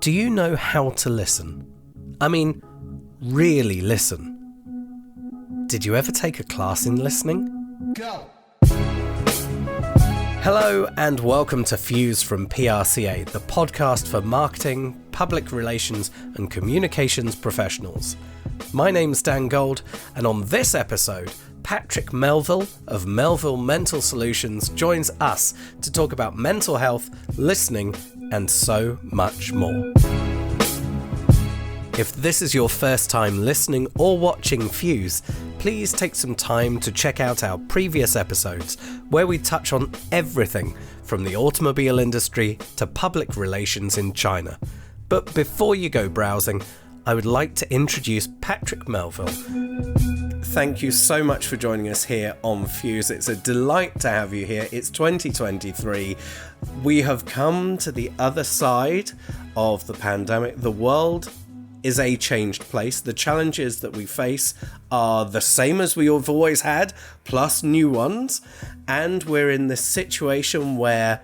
Do you know how to listen? I mean, really listen. Did you ever take a class in listening? Go! Hello and welcome to Fuse from PRCA, the podcast for marketing, public relations and communications professionals. My name's Dan Gold, and on this episode, Patrick Melville of Melville Mental Solutions joins us to talk about mental health, listening and so much more. If this is your first time listening or watching Fuse, please take some time to check out our previous episodes where we touch on everything from the automobile industry to public relations in China. But before you go browsing, I would like to introduce Patrick Melville. Thank you so much for joining us here on Fuse. It's a delight to have you here. It's 2023. We have come to the other side of the pandemic. The world is a changed place. The challenges that we face are the same as we have always had, plus new ones. And we're in this situation where,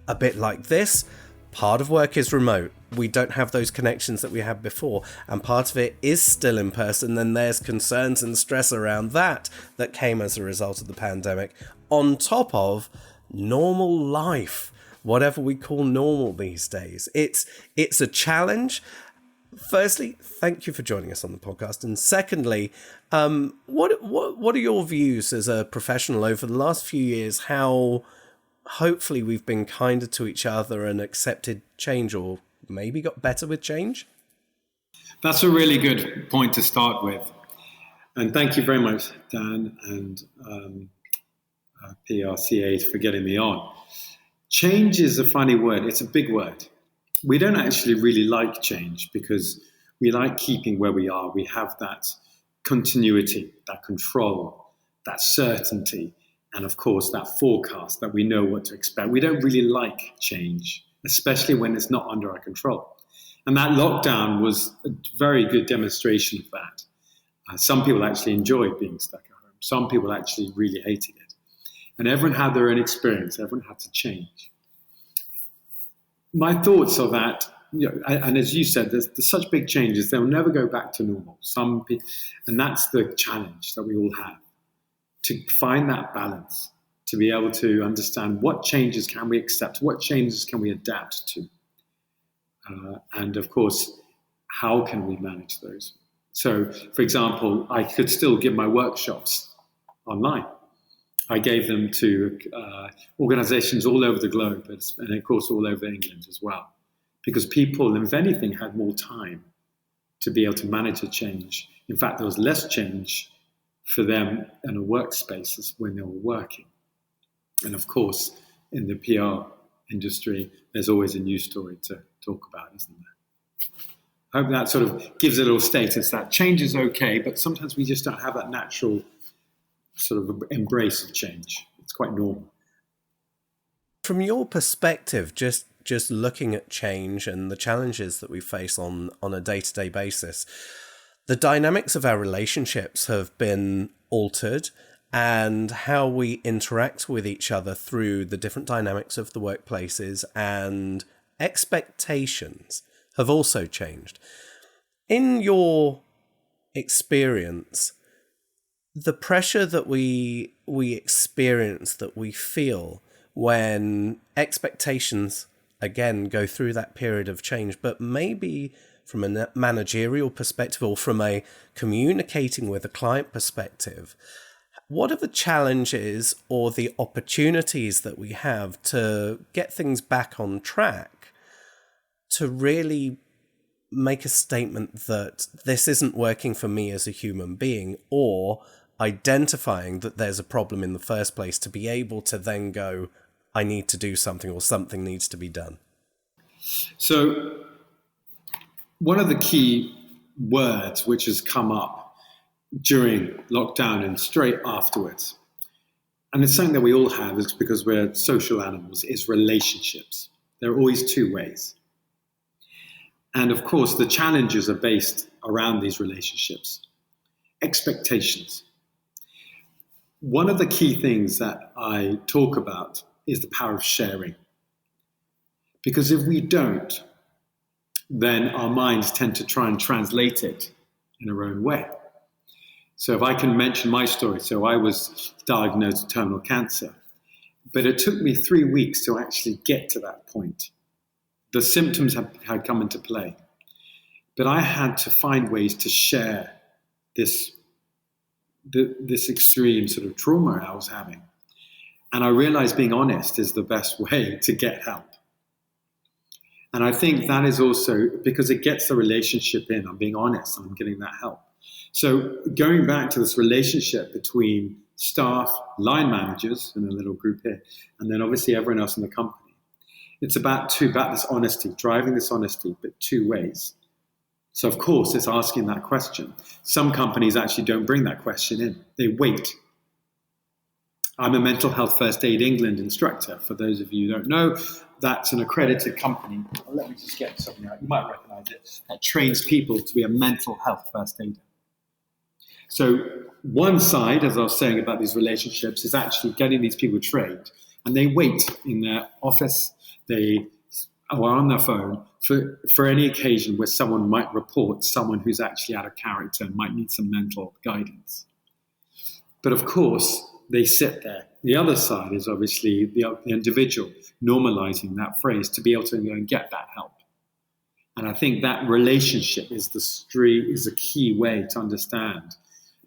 a bit like this, part of work is remote. We don't have those connections that we had before, and part of it is still in person. Then there's concerns and stress around that came as a result of the pandemic, on top of normal life, whatever we call normal these days. It's a challenge. Firstly, thank you for joining us on the podcast, and secondly, what are your views as a professional over the last few years? How hopefully we've been kinder to each other and accepted change, or maybe got better with change? That's a really good point to start with. And thank you very much, Dan and PRCA for getting me on. Change is a funny word. It's a big word. We don't actually really like change because we like keeping where we are. We have that continuity, that control, that certainty, and of course that forecast that we know what to expect. We don't really like change, especially when it's not under our control. And that lockdown was a very good demonstration of that. Some people actually enjoyed being stuck at home. Some people actually really hated it. And everyone had their own experience. Everyone had to change. My thoughts are that, and as you said, there's such big changes, they'll never go back to normal. And that's the challenge that we all have, to find that balance, to be able to understand what changes can we accept, what changes can we adapt to, and of course, how can we manage those? So, for example, I could still give my workshops online. I gave them to organizations all over the globe, and of course all over England as well, because people, if anything, had more time to be able to manage a change. In fact, there was less change for them in a workspace when they were working. And of course, in the PR industry, there's always a news story to talk about, isn't there? I hope that sort of gives a little status that change is okay, but sometimes we just don't have that natural sort of embrace of change. It's quite normal. From your perspective, just looking at change and the challenges that we face on a day-to-day basis, the dynamics of our relationships have been altered, and how we interact with each other through the different dynamics of the workplaces and expectations have also changed. In your experience, the pressure that we experience, that we feel when expectations, again, go through that period of change, but maybe from a managerial perspective or from a communicating with a client perspective, what are the challenges or the opportunities that we have to get things back on track, to really make a statement that this isn't working for me as a human being, or identifying that there's a problem in the first place to be able to then go, I need to do something, or something needs to be done? So one of the key words which has come up during lockdown and straight afterwards, and it's something that we all have, is because we're social animals, is relationships. There are always two ways. And of course, the challenges are based around these relationships. Expectations. One of the key things that I talk about is the power of sharing. Because if we don't, then our minds tend to try and translate it in our own way. So if I can mention my story, so I was diagnosed with terminal cancer, but it took me 3 weeks to actually get to that point. The symptoms had come into play, but I had to find ways to share this extreme sort of trauma I was having. And I realized being honest is the best way to get help. And I think that is also because it gets the relationship in. I'm being honest and I'm getting that help. So going back to this relationship between staff, line managers in a little group here, and then obviously everyone else in the company, it's about this honesty, driving this honesty, but 2 ways. So of course, it's asking that question. Some companies actually don't bring that question in. They wait. I'm a Mental Health First Aid England instructor. For those of you who don't know, that's an accredited company. Let me just get something out. You might recognize it. That trains people to be a mental health first aider. So one side, as I was saying about these relationships, is actually getting these people trained. And they wait in their office. They are on their phone for any occasion where someone might report someone who's actually out of character and might need some mental guidance. But of course, they sit there. The other side is obviously the individual normalizing that phrase to be able to go and get that help. And I think that relationship is a key way to understand.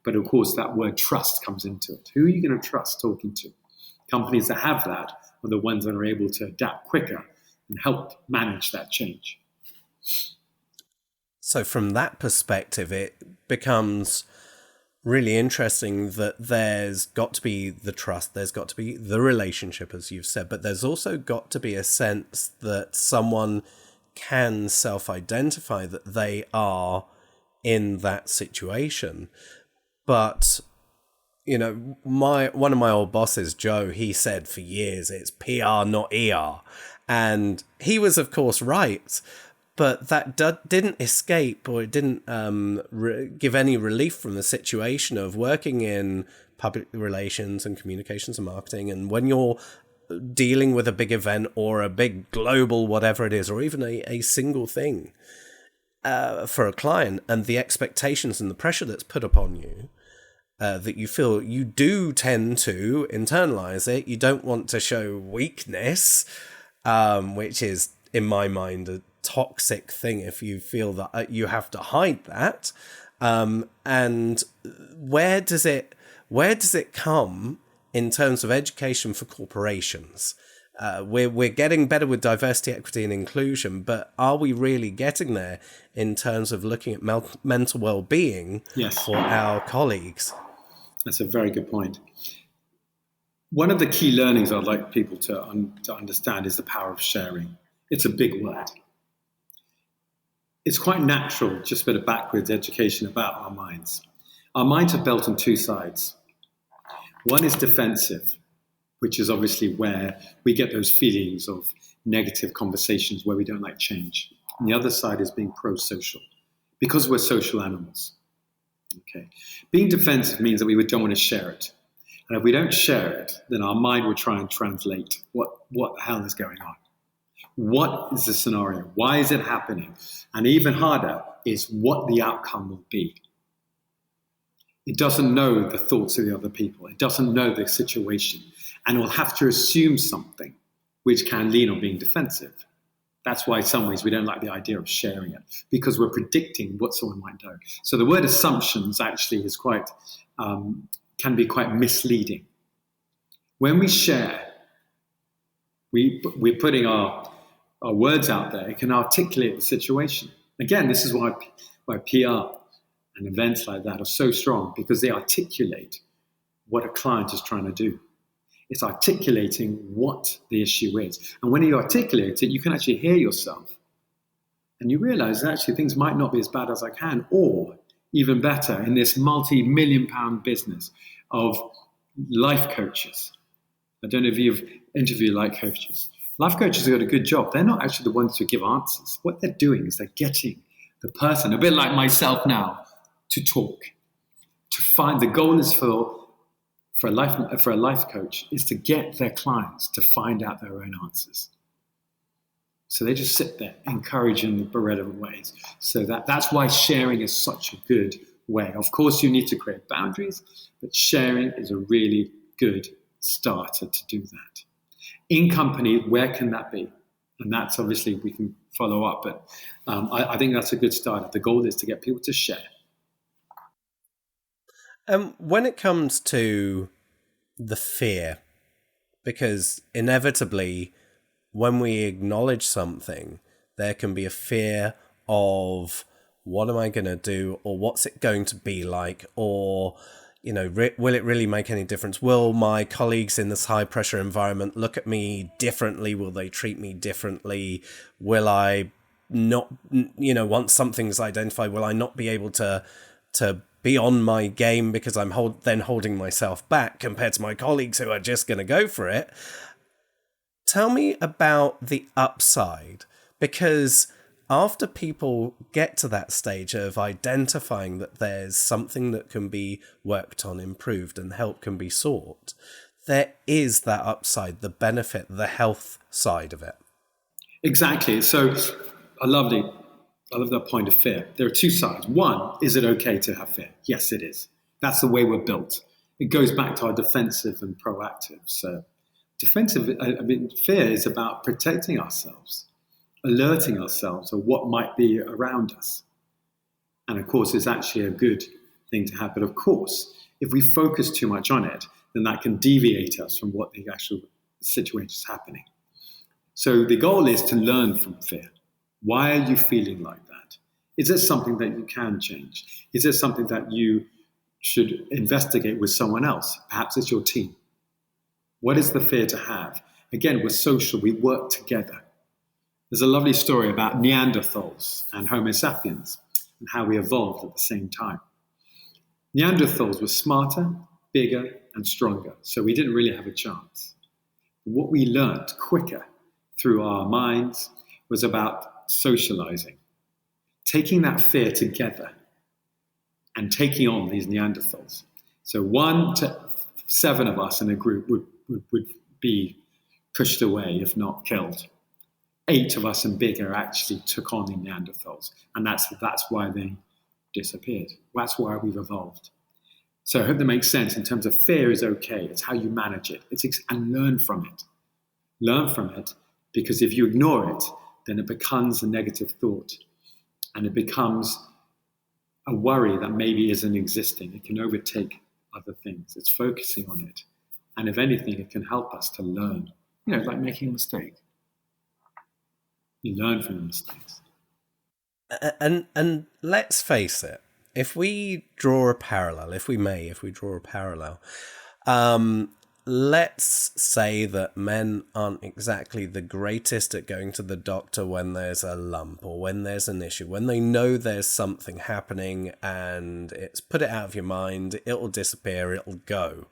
But of course, that word trust comes into it. Who are you going to trust talking to? Companies that have that are the ones that are able to adapt quicker and help manage that change. So from that perspective, it becomes really interesting that there's got to be the trust, there's got to be the relationship, as you've said, but there's also got to be a sense that someone can self-identify that they are in that situation. But, you know, one of my old bosses, Joe, he said for years, it's PR, not ER. And he was, of course, right. But that didn't escape, or it didn't give any relief from the situation of working in public relations and communications and marketing. And when you're dealing with a big event or a big global whatever it is, or even a single thing for a client, and the expectations and the pressure that's put upon you, that you feel you do tend to internalize it. You don't want to show weakness, which is, in my mind, a toxic thing if you feel that you have to hide that. And where does it come in terms of education for corporations? We're getting better with diversity, equity, and inclusion, but are we really getting there in terms of looking at mental well-being for our colleagues? That's a very good point. One of the key learnings I'd like people to understand is the power of sharing. It's a big word. It's quite natural, just a bit of backwards education about our minds. Our minds are built on 2 sides. One is defensive, which is obviously where we get those feelings of negative conversations where we don't like change. And the other side is being pro-social, because we're social animals. Okay. Being defensive means that we don't want to share it. And if we don't share it, then our mind will try and translate what the hell is going on. What is the scenario? Why is it happening? And even harder is what the outcome will be. It doesn't know the thoughts of the other people. It doesn't know the situation. And it will have to assume something, which can lean on being defensive. That's why in some ways we don't like the idea of sharing it, because we're predicting what someone might do. So the word assumptions actually is can be quite misleading. When we share, we're putting our words out there. It can articulate the situation. Again, this is why PR and events like that are so strong, because they articulate what a client is trying to do. It's articulating what the issue is. And when you articulate it, you can actually hear yourself. And you realize that actually things might not be as bad as I can, or even better, in this multi-million-pound business of life coaches. I don't know if you've interviewed life coaches. Life coaches have got a good job. They're not actually the ones who give answers. What they're doing is they're getting the person, a bit like myself now, to talk. To find, the goal is for a life coach is to get their clients to find out their own answers. So they just sit there, encouraging the relevant ways. So that's why sharing is such a good way. Of course, you need to create boundaries, but sharing is a really good starter to do that. In company, where can that be? And that's obviously, we can follow up, but I think that's a good start. The goal is to get people to share. When it comes to the fear, because inevitably, when we acknowledge something, there can be a fear of what am I going to do, or what's it going to be like, or, will it really make any difference? Will my colleagues in this high pressure environment look at me differently? Will they treat me differently? Will I not, once something's identified, will I not be able to be on my game because I'm then holding myself back compared to my colleagues who are just going to go for it? Tell me about the upside, because after people get to that stage of identifying that there's something that can be worked on, improved, and help can be sought, there is that upside, the benefit, the health side of it. Exactly. So I love that point of fear. There are two sides. One, is it okay to have fear? Yes, it is. That's the way we're built. It goes back to our defensive and proactive. So fear is about protecting ourselves, alerting ourselves of what might be around us. And of course, it's actually a good thing to have. But of course, if we focus too much on it, then that can deviate us from what the actual situation is happening. So the goal is to learn from fear. Why are you feeling like that? Is there something that you can change? Is there something that you should investigate with someone else? Perhaps it's your team. What is the fear to have? Again, we're social, we work together. There's a lovely story about Neanderthals and Homo sapiens and how we evolved at the same time. Neanderthals were smarter, bigger, and stronger, so we didn't really have a chance. What we learned quicker through our minds was about socializing, taking that fear together and taking on these Neanderthals. So 1 to 7 of us in a group would be pushed away, if not killed. 8 of us and bigger actually took on the Neanderthals, and that's why they disappeared. That's why we've evolved. So I hope that makes sense in terms of fear is okay. It's how you manage it. And learn from it. Learn from it, because if you ignore it, then it becomes a negative thought, and it becomes a worry that maybe isn't existing. It can overtake other things. It's focusing on it. And if anything, it can help us to learn. Like making a mistake. You learn from the mistakes. And let's face it, if we draw a parallel, let's say that men aren't exactly the greatest at going to the doctor when there's a lump or when there's an issue, when they know there's something happening and it's put it out of your mind, it'll disappear, it'll go.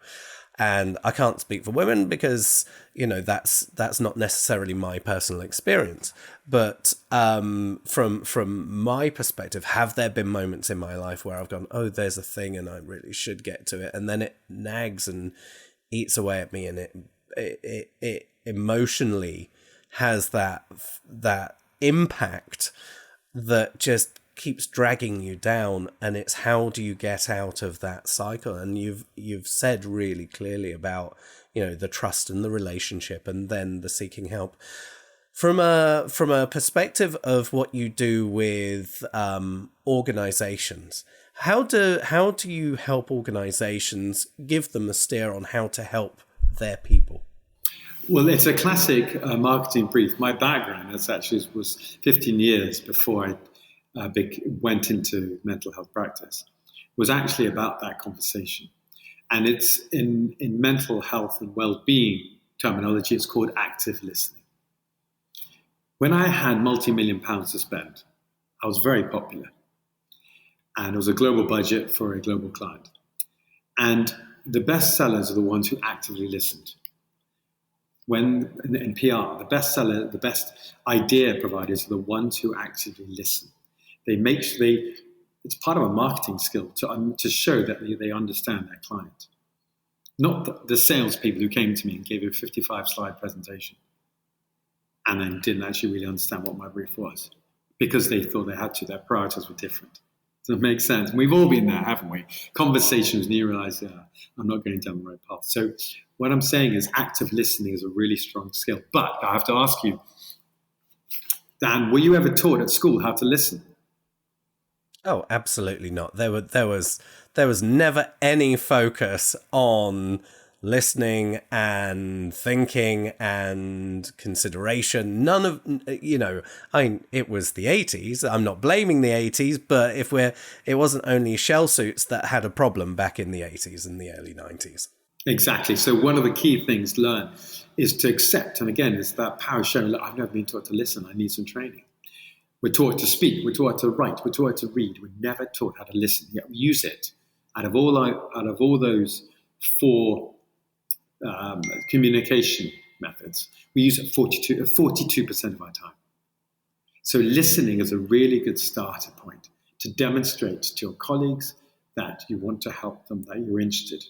And I can't speak for women because, that's not necessarily my personal experience. But from my perspective, have there been moments in my life where I've gone, oh, there's a thing and I really should get to it. And then it nags and eats away at me, and it emotionally has that impact that just keeps dragging you down. And it's how do you get out of that cycle? And you've said really clearly about the trust and the relationship, and then the seeking help. From a perspective of what you do with organizations, how do you help organizations, give them a steer on how to help their people? Well, it's a classic marketing brief. My background was 15 years before I went into mental health practice, was actually about that conversation. And it's in mental health and well-being terminology, it's called active listening. When I had multi-million pounds to spend, I was very popular. And it was a global budget for a global client. And the best sellers are the ones who actively listened. When in PR, the best seller, the best idea providers are the ones who actively listen. They make sure it's part of a marketing skill to show that they understand their client. Not the salespeople who came to me and gave a 55-slide presentation. and then didn't actually really understand what my brief was because they thought they had to. Their priorities were different. Does that make sense? We've all been there, haven't we? Conversations, and you realize, I'm not going down the right path. So what I'm saying is active listening is a really strong skill. But I have to ask you, Dan, were you ever taught at school how to listen? Oh, absolutely not. There was never any focus on listening and thinking and consideration. None of, it was the 80s. I'm not blaming the 80s, but it wasn't only shell suits that had a problem back in the 80s and the early 90s. Exactly. So one of the key things to learn is to accept. And again, it's that power showing, look, I've never been taught to listen. I need some training. We're taught to speak. We're taught to write. We're taught to read. We're never taught how to listen. Yet we use it. Out of all those four communication methods, we use it 42% of our time. So listening is a really good starter point to demonstrate to your colleagues that you want to help them, that you're interested.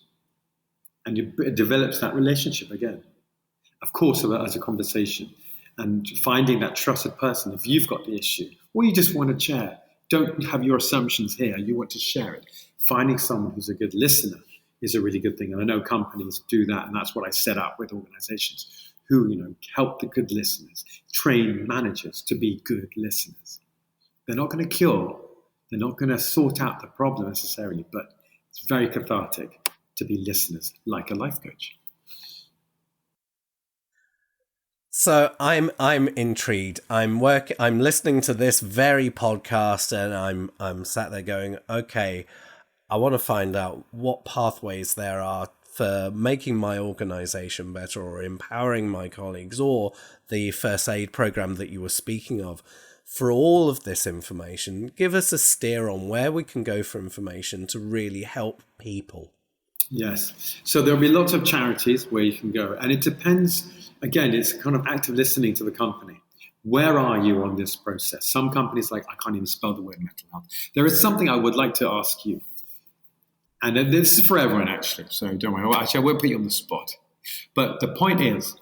And it develops that relationship again. Of course, as a conversation. And finding that trusted person, if you've got the issue, or you just want to share, don't have your assumptions here, you want to share it. Finding someone who's a good listener is a really good thing. And I know companies do that, and that's what I set up with organizations who, help the good listeners, train managers to be good listeners. They're not going to cure, they're not going to sort out the problem necessarily, but it's very cathartic to be listeners, like a life coach. So I'm intrigued. I'm listening to this very podcast, and I'm sat there going, okay, I want to find out what pathways there are for making my organization better, or empowering my colleagues, or the first aid program that you were speaking of. For all of this information, give us a steer on where we can go for information to really help people. Yes. So there'll be lots of charities where you can go. And it depends, again, it's kind of active listening to the company. Where are you on this process? Some companies I can't even spell the word mental health. There is something I would like to ask you. And this is for everyone, actually. So don't worry. Actually, I won't put you on the spot. But the point is,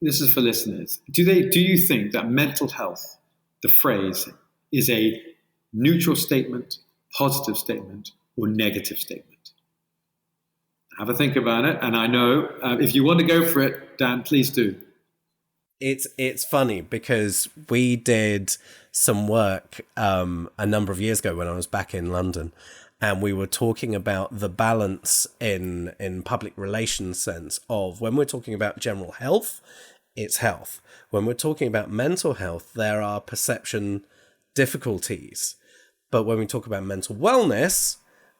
this is for listeners. Do you think that mental health, the phrase, is a neutral statement, positive statement, or negative statement? Have a think about it. And I know if you want to go for it, Dan, please do. It's funny because we did some work a number of years ago when I was back in London, and we were talking about the balance in public relations sense of when we're talking about general health, it's health. When we're talking about mental health, there are perception difficulties. But when we talk about mental wellness,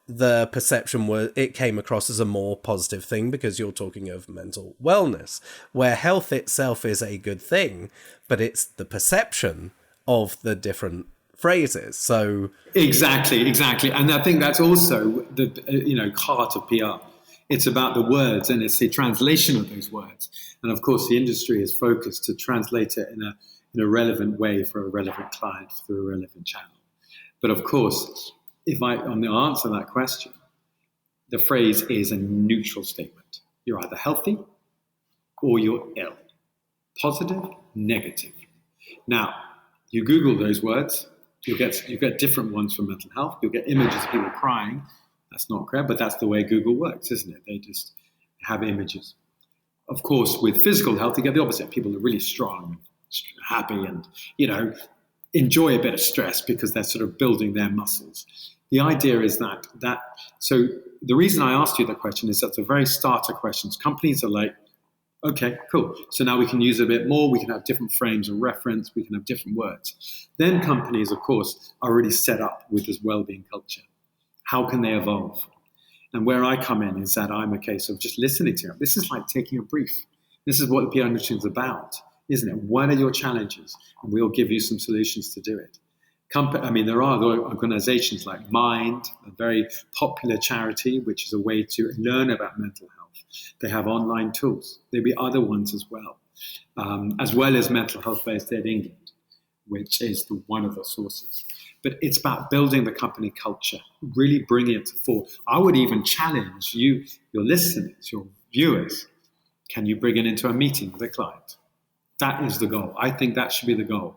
the perception it came across as a more positive thing because you're talking of mental wellness, where health itself is a good thing, but it's the perception of the different phrases. So exactly, and I think that's also the heart of PR. It's about the words, and it's the translation of those words. And of course, the industry is focused to translate it in a relevant way for a relevant client through a relevant channel. But of course, on the answer to that question, the phrase is a neutral statement. You're either healthy or you're ill. Positive, negative. Now, you Google those words, you get different ones for mental health. You'll get images of people crying. That's not correct, but that's the way Google works, isn't it? They just have images. Of course, with physical health, you get the opposite. People are really strong, happy, and enjoy a bit of stress because they're sort of building their muscles. The idea is that so the reason I asked you that question is that's a very starter question. Companies are like, okay, cool. So now we can use it a bit more. We can have different frames of reference. We can have different words. Then companies, of course, are already set up with this well-being culture. How can they evolve? And where I come in is that I'm a case of just listening to them. This is like taking a brief. This is what the PR industry is about, isn't it? What are your challenges? And we'll give you some solutions to do it. There are organizations like Mind, a very popular charity, which is a way to learn about mental health. They have online tools. There'll be other ones as well as Mental Health First Aid England, which is one of the sources. But it's about building the company culture, really bringing it to the fore. I would even challenge you, your listeners, your viewers, can you bring it into a meeting with a client? That is the goal. I think that should be the goal.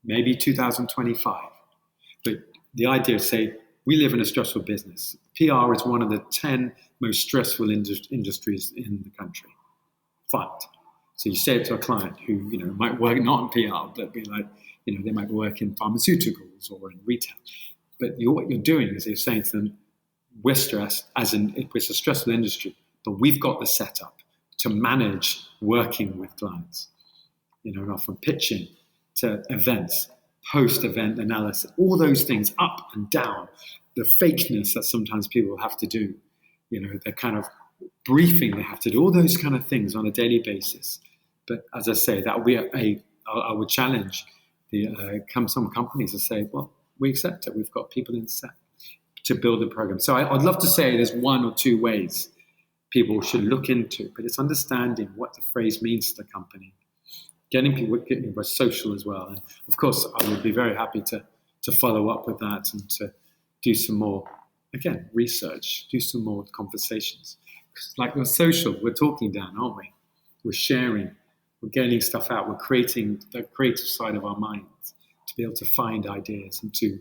Maybe 2025. But the idea is, say, we live in a stressful business. PR is one of the 10 most stressful industries in the country. Fact. So you say it to a client who, might work not in PR, but be like, they might work in pharmaceuticals or in retail. But what you're doing is you're saying to them, we're stressed, as in it's a stressful industry, but we've got the setup to manage working with clients. From pitching to events, post-event analysis, all those things up and down, the fakeness that sometimes people have to do, the kind of briefing they have to do, all those kind of things on a daily basis. But as I say, that would be I would challenge some companies to say, well, we accept it. We've got people in set to build a program. So I'd love to say there's one or two ways people should look into, but it's understanding what the phrase means to the company. Getting people social as well. And of course, I would be very happy to follow up with that and to do some more, again, research, do some more conversations. Because like we're social, we're talking, Dan, aren't we? We're sharing, we're getting stuff out, we're creating the creative side of our minds to be able to find ideas and to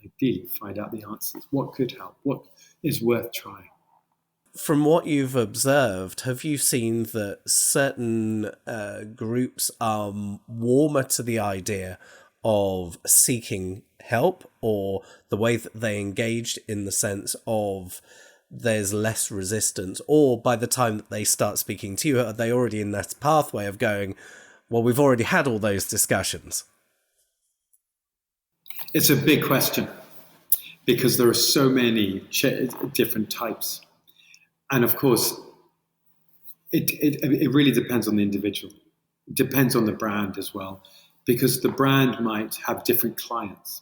ideally find out the answers. What could help? What is worth trying? From what you've observed, have you seen that certain groups are warmer to the idea of seeking help, or the way that they engaged in the sense of there's less resistance, or by the time that they start speaking to you, are they already in that pathway of going, well, we've already had all those discussions? It's a big question because there are so many different types. And of course, it really depends on the individual. It depends on the brand as well, because the brand might have different clients.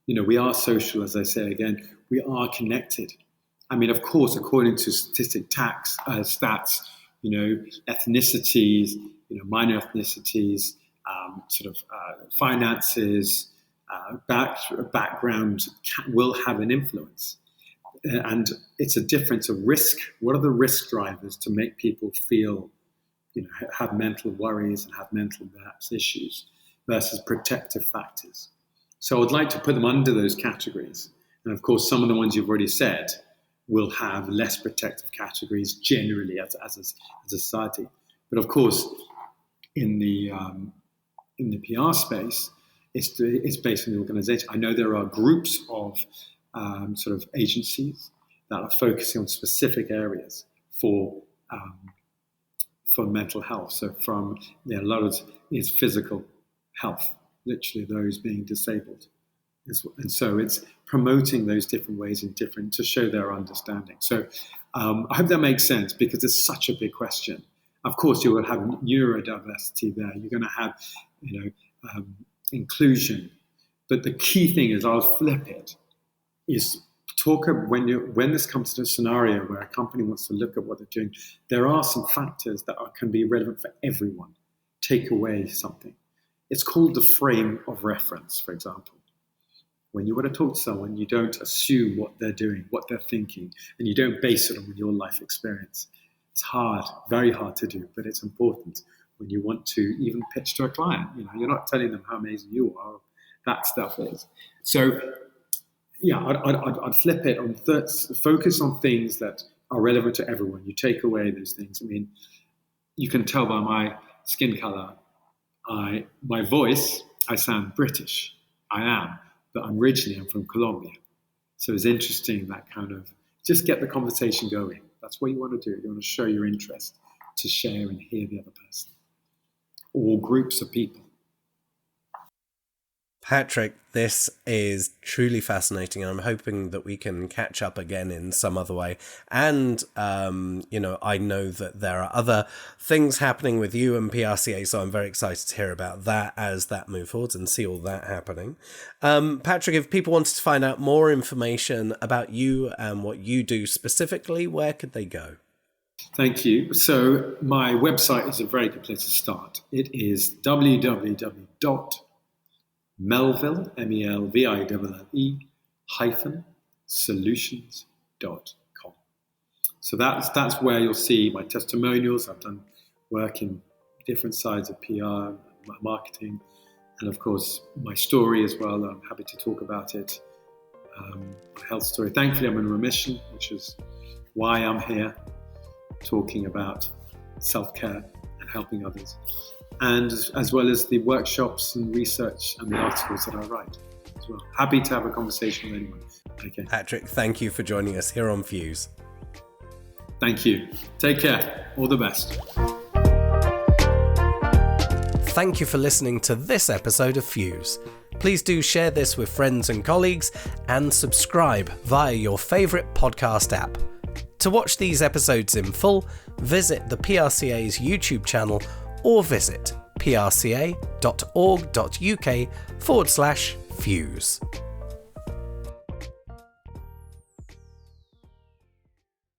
We are social, as I say again, we are connected. I mean, of course, according to stats, ethnicities, minor ethnicities, finances, background will have an influence. And it's a difference of risk. What are the risk drivers to make people feel, have mental worries and have mental perhaps issues versus protective factors? So I'd like to put them under those categories. And of course, some of the ones you've already said will have less protective categories generally as a society. But of course, in the PR space, it's based on the organization. I know there are groups of agencies that are focusing on specific areas for mental health. So a lot of is physical health, literally those being disabled. And so it's promoting those different ways and to show their understanding. So I hope that makes sense because it's such a big question. Of course, you will have neurodiversity there. You're going to have, inclusion. But the key thing is, I'll flip it, is when this comes to a scenario where a company wants to look at what they're doing, there are some factors that can be relevant for everyone. Take away something. It's called the frame of reference, for example. When you want to talk to someone, you don't assume what they're doing, what they're thinking, and you don't base it on your life experience. It's hard, very hard to do, but it's important when you want to even pitch to a client. You're not telling them how amazing you are. That stuff is. So, yeah, I'd flip it on focus on things that are relevant to everyone. You take away those things. I mean, you can tell by my skin color, my voice, I sound British. I am, but I'm from Colombia. So it's interesting that kind of just get the conversation going. That's what you want to do. You want to show your interest to share and hear the other person or groups of people. Patrick, this is truly fascinating, and I'm hoping that we can catch up again in some other way. And, I know that there are other things happening with you and PRCA, so I'm very excited to hear about that as that moves forwards and see all that happening. Patrick, if people wanted to find out more information about you and what you do specifically, where could they go? Thank you. So my website is a very good place to start. It is www.melville, MELVILLE -solutions.com. So that's where you'll see my testimonials. I've done work in different sides of PR, marketing, and of course my story as well. I'm happy to talk about it. My health story. Thankfully, I'm in remission, which is why I'm here talking about self-care and helping others, and as well as the workshops and research and the articles that I write as well. Happy to have a conversation with anyone. Okay. Patrick, thank you for joining us here on Fuse. Thank you. Take care. All the best. Thank you for listening to this episode of Fuse. Please do share this with friends and colleagues and subscribe via your favourite podcast app. To watch these episodes in full, visit the PRCA's YouTube channel or visit prca.org.uk/Fuse.